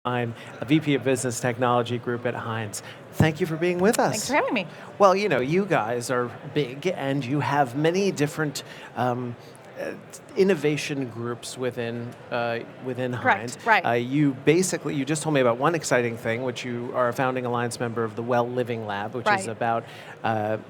I'm a VP of Business Technology Group at Hines. Thank you for being with us. Thanks for having me. Well, you guys are big and you have many different uh, innovation groups within Hines. Correct, right. You just told me about one exciting thing, which you are a founding alliance member of the Well Living Lab, which is Right. about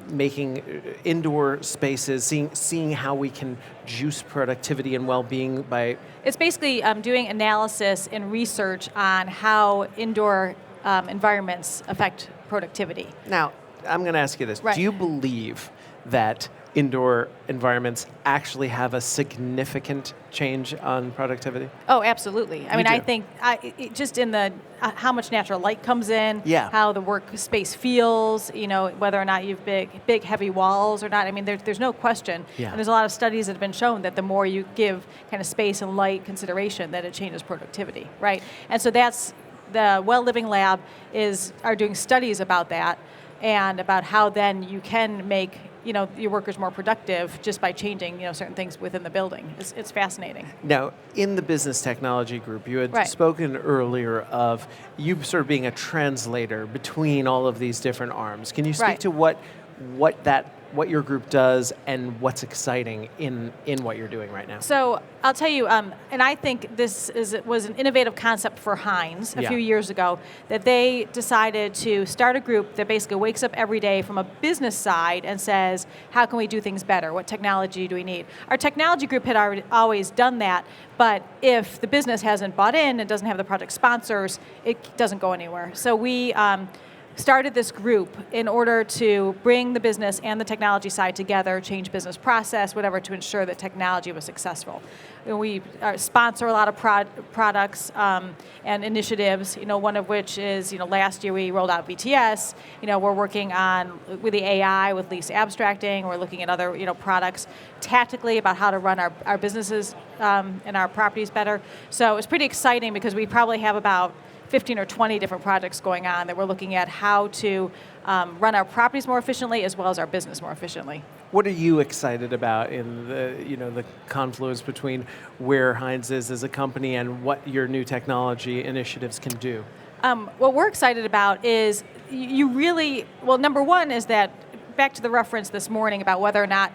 making indoor spaces, seeing how we can juice productivity and well-being by. It's basically doing analysis and research on how indoor environments affect productivity. Now, I'm going to ask you this. Right. Do you believe that indoor environments actually have a significant change on productivity? Oh, absolutely. I mean, do? I think just in the how much natural light comes in, Yeah. how the workspace feels, whether or not you've big heavy walls or not. I mean, there's no question. Yeah. And there's a lot of studies that have been shown that the more you give kind of space and light consideration, that it changes productivity, right? And so that's the Well Living Lab are doing studies about that and about how then you can make your workers more productive just by changing certain things within the building. It's fascinating. Now, in the business technology group, you had Right. spoken earlier of you sort of being a translator between all of these different arms. Can you speak Right. to what your group does and what's exciting in what you're doing right now? So I'll tell you, and I think was an innovative concept for Hines a Yeah. few years ago, that they decided to start a group that basically wakes up every day from a business side and says, how can we do things better? What technology do we need? Our technology group had always done that, but if the business hasn't bought in and doesn't have the project sponsors, it doesn't go anywhere. So we started this group in order to bring the business and the technology side together, change business process, whatever, to ensure that technology was successful. We sponsor a lot of products and initiatives, one of which is, last year we rolled out VTS. We're working with the AI, with lease abstracting. We're looking at other, products tactically about how to run our businesses and our properties better. So it's pretty exciting because we probably have about 15 or 20 different projects going on that we're looking at how to run our properties more efficiently as well as our business more efficiently. What are you excited about in the confluence between where Hines is as a company and what your new technology initiatives can do? What we're excited about is number one is that, back to the reference this morning about whether or not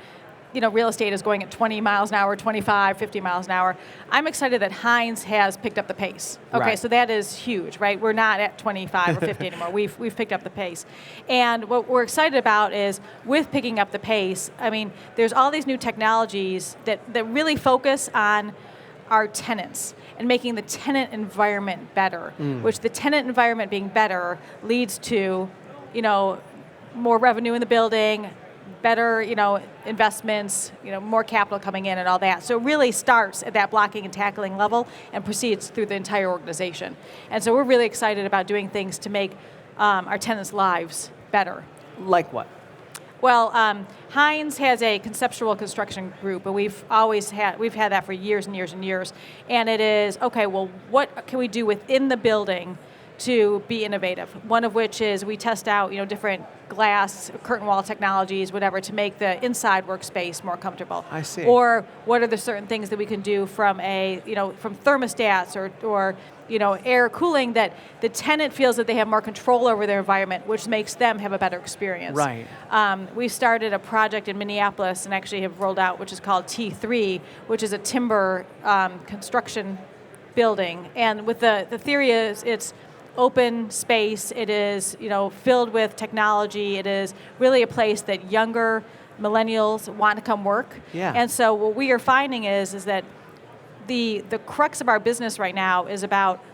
real estate is going at 20 miles an hour, 25, 50 miles an hour. I'm excited that Hines has picked up the pace. Okay, Right. So that is huge, right? We're not at 25 or 50 anymore. We've picked up the pace. And what we're excited about is, with picking up the pace, I mean, there's all these new technologies that really focus on our tenants and making the tenant environment better, which the tenant environment being better leads to, more revenue in the building, better, investments, more capital coming in and all that. So it really starts at that blocking and tackling level and proceeds through the entire organization. And so we're really excited about doing things to make our tenants' lives better. Like what? Well, Hines has a conceptual construction group, and we've had that for years and years and years. And it is, okay, well, what can we do within the building to be innovative? One of which is we test out, different glass, curtain wall technologies, whatever, to make the inside workspace more comfortable. I see. Or what are the certain things that we can do from from thermostats or air cooling, that the tenant feels that they have more control over their environment, which makes them have a better experience. Right. We started a project in Minneapolis and actually have rolled out, which is called T3, which is a timber construction building. And with the theory is it's open space, it is filled with technology, it is really a place that younger millennials want to come work. Yeah. And so what we are finding is that the crux of our business right now is about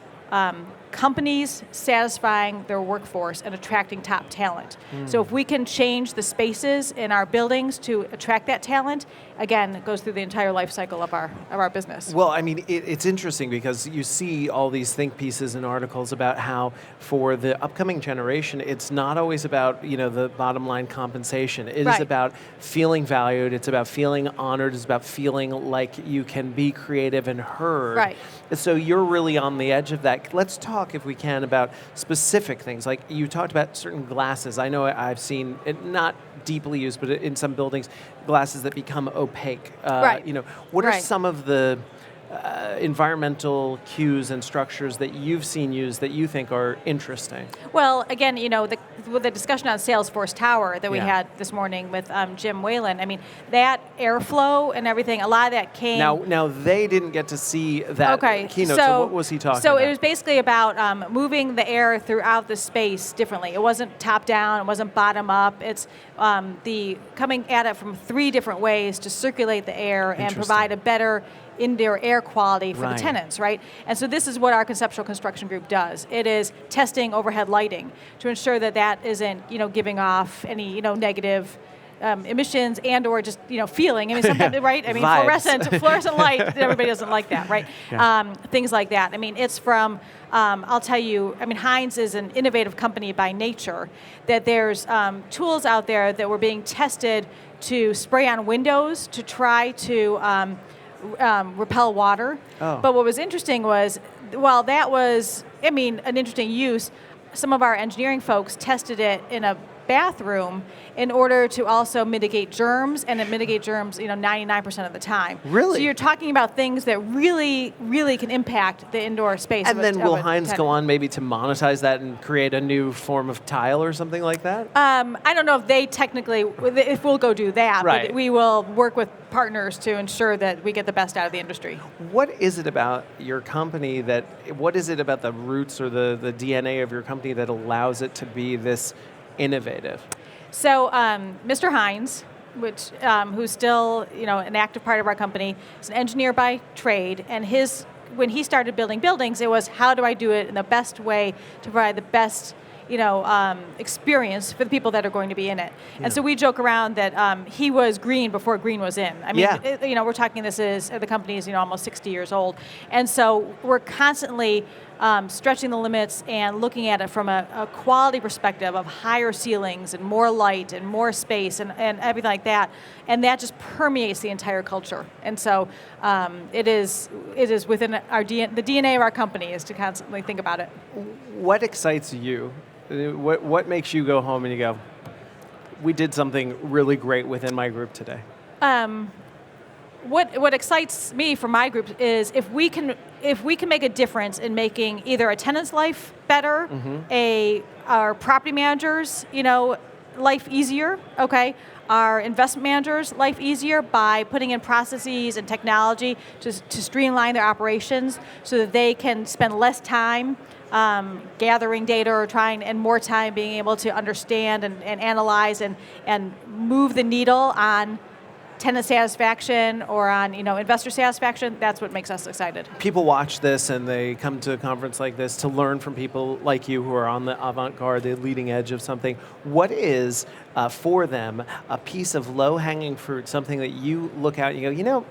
companies satisfying their workforce and attracting top talent. So if we can change the spaces in our buildings to attract that talent, again, it goes through the entire life cycle of our business. Well, I mean, it's interesting because you see all these think pieces and articles about how for the upcoming generation, it's not always about, the bottom line compensation. It is Right. about feeling valued. It's about feeling honored. It's about feeling like you can be creative and heard. Right. So you're really on the edge of that. Let's talk, if we can, about specific things. Like you talked about certain glasses. I know I've seen it not deeply used, but in some buildings, glasses that become opaque. Right. What are Right. some of the environmental cues and structures that you've seen used that you think are interesting? Well, again, with the discussion on Salesforce Tower that we Yeah. had this morning with Jim Whalen, I mean, that airflow and everything, a lot of that came... Now they didn't get to see that keynote, so what was he talking about? So it was basically about moving the air throughout the space differently. It wasn't top down, it wasn't bottom up. It's the coming at it from 3 different ways to circulate the air and provide a better indoor air quality for the tenants, right? And so this is what our conceptual construction group does. It is testing overhead lighting to ensure that that isn't, giving off any, negative emissions and or just, feeling. I mean, sometimes, right? I mean, fluorescent light, everybody doesn't like that, right? Yeah. Things like that. I mean, it's from, I'll tell you, I mean, Hines is an innovative company by nature, that there's tools out there that were being tested to spray on windows to try to repel water. Oh. But what was interesting was, while that was, an interesting use, some of our engineering folks tested it in a bathroom in order to also mitigate germs, and it mitigate germs, 99% of the time. Really? So you're talking about things that really, really can impact the indoor space. And then will Hines tenant. go on maybe to monetize that and create a new form of tile or something like that? I don't know if they technically, if we'll go do that, Right. but we will work with partners to ensure that we get the best out of the industry. What is it about your company what is it about the roots or the DNA of your company that allows it to be this innovative? So Mr. Hines, who's still an active part of our company, is an engineer by trade, and when he started building buildings, it was how do I do it in the best way to provide the best experience for the people that are going to be in it. Yeah. And so we joke around that he was green before green was in. I mean, we're talking the company is almost 60 years old, and so we're constantly stretching the limits and looking at it from a quality perspective of higher ceilings and more light and more space and everything like that, and that just permeates the entire culture. And so it is within the DNA of our company is to constantly think about it. What excites you? What makes you go home and you go, we did something really great within my group today? What excites me from my group is if we can make a difference in making either a tenant's life better, our property managers, life easier, okay, our investment managers' life easier by putting in processes and technology to streamline their operations so that they can spend less time gathering data or and more time being able to understand and analyze and move the needle on tenant satisfaction or on investor satisfaction. That's what makes us excited. People watch this and they come to a conference like this to learn from people like you who are on the avant-garde, the leading edge of something. What is, for them, a piece of low-hanging fruit, something that you look at and you go,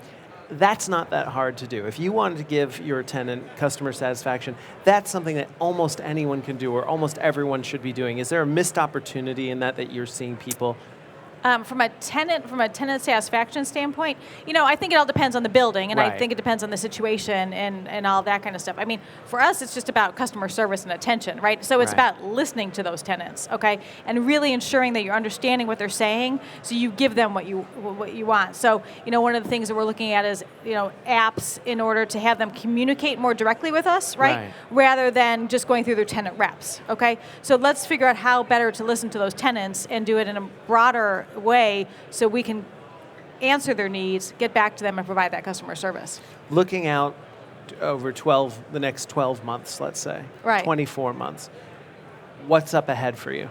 that's not that hard to do. If you wanted to give your tenant customer satisfaction, that's something that almost anyone can do or almost everyone should be doing. Is there a missed opportunity in that you're seeing people? From a tenant satisfaction standpoint, I think it all depends on the building, and Right. I think it depends on the situation and all that kind of stuff. I mean, for us, it's just about customer service and attention, right? So it's Right. about listening to those tenants, okay, and really ensuring that you're understanding what they're saying, so you give them what you want. So, one of the things that we're looking at is, apps in order to have them communicate more directly with us, right? Rather than just going through their tenant reps, okay? So let's figure out how better to listen to those tenants and do it in a broader way so we can answer their needs, get back to them, and provide that customer service. Looking out over the next 12 months, let's say, Right. 24 months, what's up ahead for you?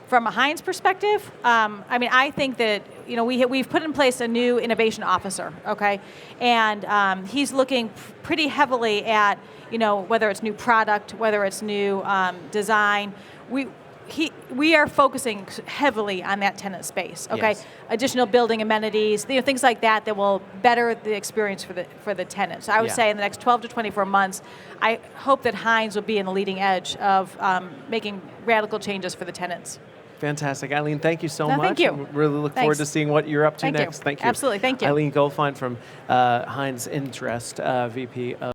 From a Hines perspective, I think that we've put in place a new innovation officer, okay, and he's looking pretty heavily at whether it's new product, whether it's new design. We are focusing heavily on that tenant space, okay? Yes. Additional building amenities, things like that will better the experience for the tenant. So I would say in the next 12 to 24 months, I hope that Hines will be in the leading edge of making radical changes for the tenants. Fantastic. Ilene, thank you so much. Thank you. Really look forward to seeing what you're up to next. Thank you. Absolutely, thank you. Ilene Goldfine from Hines Interest, VP of